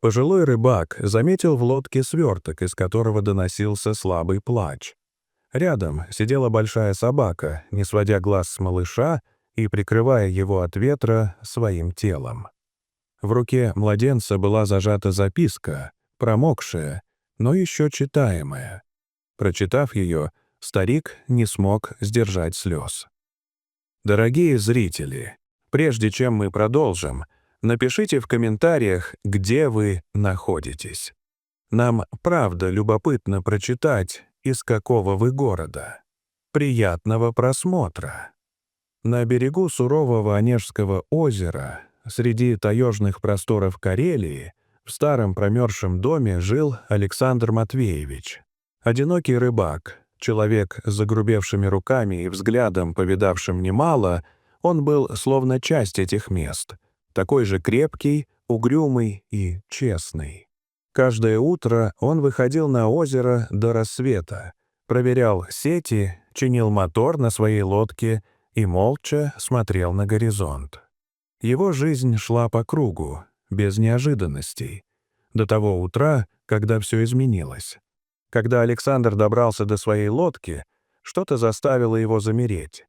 Пожилой рыбак заметил в лодке сверток, из которого доносился слабый плач. Рядом сидела большая собака, не сводя глаз с малыша и прикрывая его от ветра своим телом. В руке младенца была зажата записка, промокшая, но еще читаемая. Прочитав ее, старик не смог сдержать слез. Дорогие зрители, прежде чем мы продолжим, напишите в комментариях, где вы находитесь. Нам правда любопытно прочитать, из какого вы города. Приятного просмотра! На берегу сурового Онежского озера, среди таежных просторов Карелии, в старом промерзшем доме жил Александр Матвеевич. Одинокий рыбак, человек с загрубевшими руками и взглядом, повидавшим немало, он был словно часть этих мест, такой же крепкий, угрюмый и честный. Каждое утро он выходил на озеро до рассвета, проверял сети, чинил мотор на своей лодке и молча смотрел на горизонт. Его жизнь шла по кругу, без неожиданностей, до того утра, когда все изменилось. Когда Александр добрался до своей лодки, что-то заставило его замереть.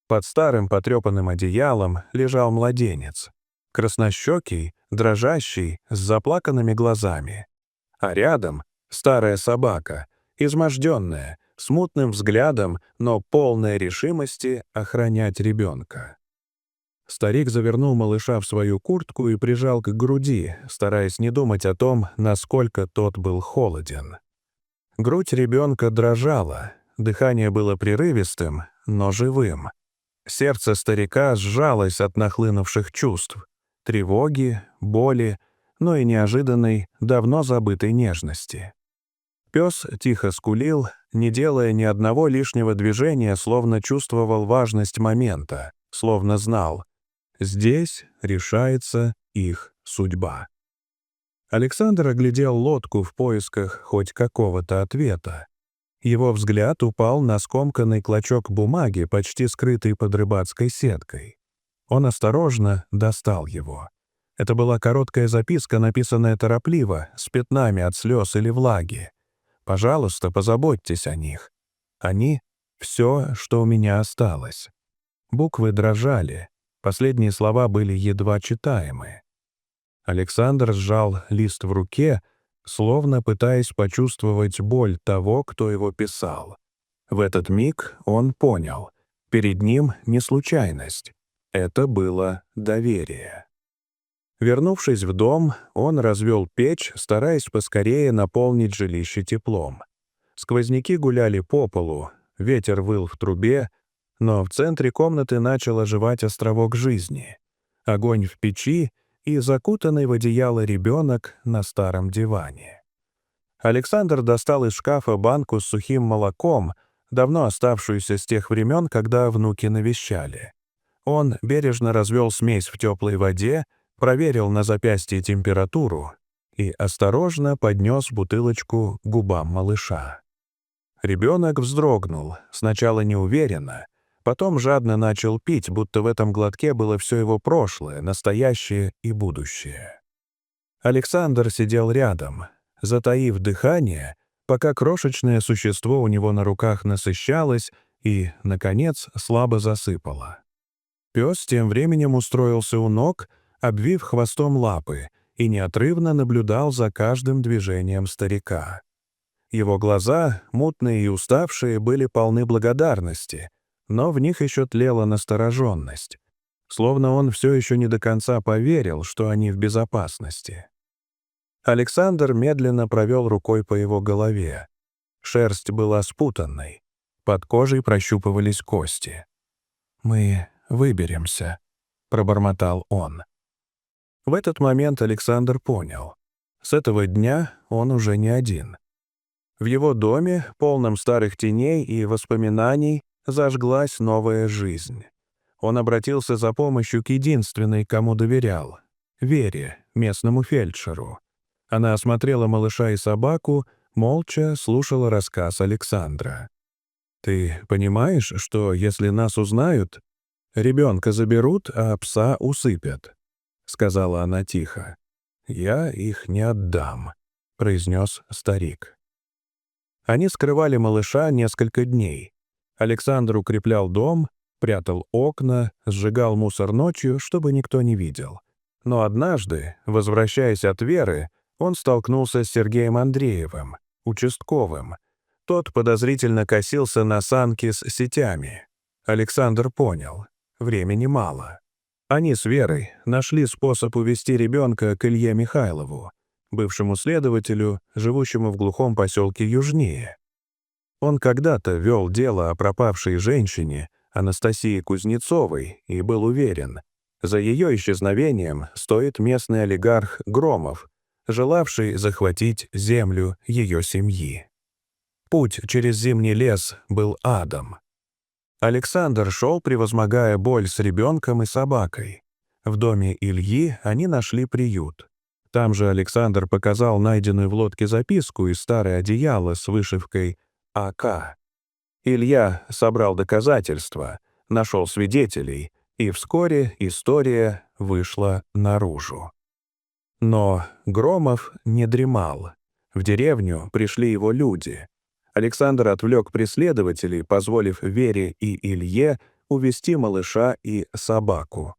Под старым потрепанным одеялом лежал младенец, краснощекий, дрожащий, с заплаканными глазами. А рядом старая собака, изможденная, с мутным взглядом, но полная решимости охранять ребенка. Старик завернул малыша в свою куртку и прижал к груди, стараясь не думать о том, насколько тот был холоден. Грудь ребенка дрожала, дыхание было прерывистым, но живым. Сердце старика сжалось от нахлынувших чувств, тревоги, боли, но и неожиданной, давно забытой нежности. Пес тихо скулил, не делая ни одного лишнего движения, словно чувствовал важность момента, словно знал — здесь решается их судьба. Александр оглядел лодку в поисках хоть какого-то ответа. Его взгляд упал на скомканный клочок бумаги, почти скрытый под рыбацкой сеткой. Он осторожно достал его. Это была короткая записка, написанная торопливо, с пятнами от слез или влаги. «Пожалуйста, позаботьтесь о них. Они — все, что у меня осталось». Буквы дрожали, последние слова были едва читаемы. Александр сжал лист в руке, словно пытаясь почувствовать боль того, кто его писал. В этот миг он понял — перед ним не случайность. Это было доверие. Вернувшись в дом, он развел печь, стараясь поскорее наполнить жилище теплом. Сквозняки гуляли по полу, ветер выл в трубе, но в центре комнаты начал оживать островок жизни. Огонь в печи и закутанный в одеяло ребенок на старом диване. Александр достал из шкафа банку с сухим молоком, давно оставшуюся с тех времен, когда внуки навещали. Он бережно развел смесь в теплой воде, проверил на запястье температуру и осторожно поднес бутылочку к губам малыша. Ребенок вздрогнул, сначала неуверенно, потом жадно начал пить, будто в этом глотке было все его прошлое, настоящее и будущее. Александр сидел рядом, затаив дыхание, пока крошечное существо у него на руках насыщалось и, наконец, слабо засыпало. Пес тем временем устроился у ног, обвив хвостом лапы, и неотрывно наблюдал за каждым движением старика. Его глаза, мутные и уставшие, были полны благодарности, но в них еще тлела настороженность, словно он все еще не до конца поверил, что они в безопасности. Александр медленно провел рукой по его голове. Шерсть была спутанной, под кожей прощупывались кости. «Мы выберемся», — пробормотал он. В этот момент Александр понял. С этого дня он уже не один. В его доме, полном старых теней и воспоминаний, зажглась новая жизнь. Он обратился за помощью к единственной, кому доверял — Вере, местному фельдшеру. Она осмотрела малыша и собаку, молча слушала рассказ Александра. «Ты понимаешь, что если нас узнают, ребенка заберут, а пса усыпят?» — сказала она тихо. «Я их не отдам», — произнес старик. Они скрывали малыша несколько дней. Александр укреплял дом, прятал окна, сжигал мусор ночью, чтобы никто не видел. Но однажды, возвращаясь от Веры, он столкнулся с Сергеем Андреевым, участковым. Тот подозрительно косился на санки с сетями. Александр понял — времени мало. Они с Верой нашли способ увести ребенка к Илье Михайлову, бывшему следователю, живущему в глухом поселке южнее. Он когда-то вел дело о пропавшей женщине, Анастасии Кузнецовой, и был уверен, за ее исчезновением стоит местный олигарх Громов, желавший захватить землю ее семьи. Путь через зимний лес был адом. Александр шел, превозмогая боль с ребенком и собакой. В доме Ильи они нашли приют. Там же Александр показал найденную в лодке записку и старое одеяло с вышивкой «АК». Илья собрал доказательства, нашел свидетелей, и вскоре история вышла наружу. Но Громов не дремал. В деревню пришли его люди. Александр отвлек преследователей, позволив Вере и Илье увести малыша и собаку.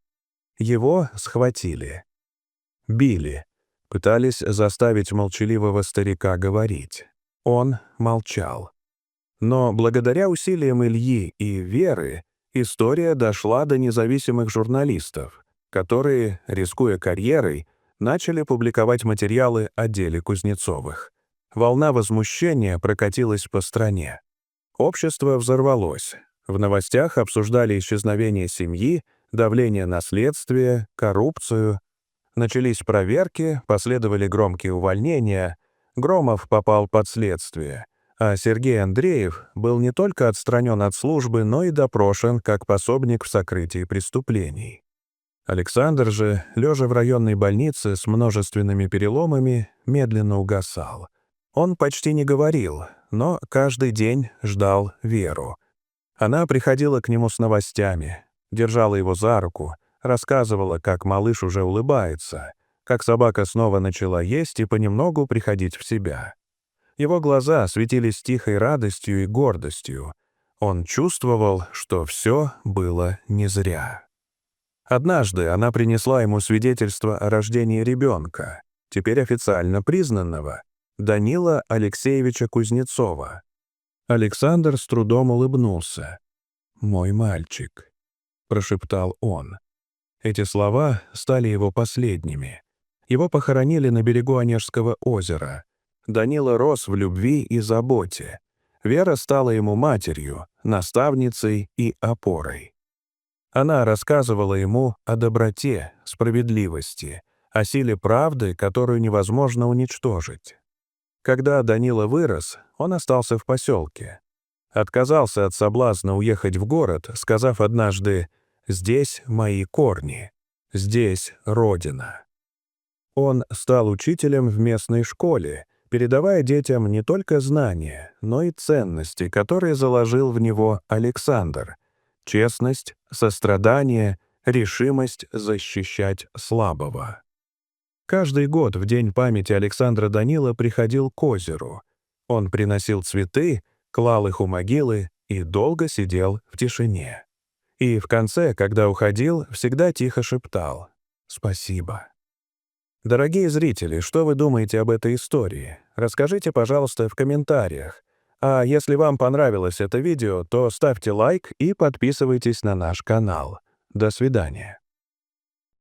Его схватили. Били. Пытались заставить молчаливого старика говорить. Он молчал. Но благодаря усилиям Ильи и Веры история дошла до независимых журналистов, которые, рискуя карьерой, начали публиковать материалы о деле Кузнецовых. Волна возмущения прокатилась по стране. Общество взорвалось. В новостях обсуждали исчезновение семьи, давление на следствие, коррупцию. Начались проверки, последовали громкие увольнения. Громов попал под следствие, а Сергей Андреев был не только отстранен от службы, но и допрошен как пособник в сокрытии преступлений. Александр же, лежа в районной больнице с множественными переломами, медленно угасал. Он почти не говорил, но каждый день ждал Веру. Она приходила к нему с новостями, держала его за руку, рассказывала, как малыш уже улыбается, как собака снова начала есть и понемногу приходить в себя. Его глаза светились тихой радостью и гордостью. Он чувствовал, что все было не зря. Однажды она принесла ему свидетельство о рождении ребенка, теперь официально признанного, Данила Алексеевича Кузнецова. Александр с трудом улыбнулся. «Мой мальчик», — прошептал он. Эти слова стали его последними. Его похоронили на берегу Онежского озера. Данила рос в любви и заботе. Вера стала ему матерью, наставницей и опорой. Она рассказывала ему о доброте, справедливости, о силе правды, которую невозможно уничтожить. Когда Данила вырос, он остался в поселке. Отказался от соблазна уехать в город, сказав однажды: «Здесь мои корни, здесь родина». Он стал учителем в местной школе, передавая детям не только знания, но и ценности, которые заложил в него Александр: честность, сострадание, решимость защищать слабого. Каждый год в день памяти Александра Данила приходил к озеру. Он приносил цветы, клал их у могилы и долго сидел в тишине. И в конце, когда уходил, всегда тихо шептал: «Спасибо». Дорогие зрители, что вы думаете об этой истории? Расскажите, пожалуйста, в комментариях. А если вам понравилось это видео, то ставьте лайк и подписывайтесь на наш канал. До свидания.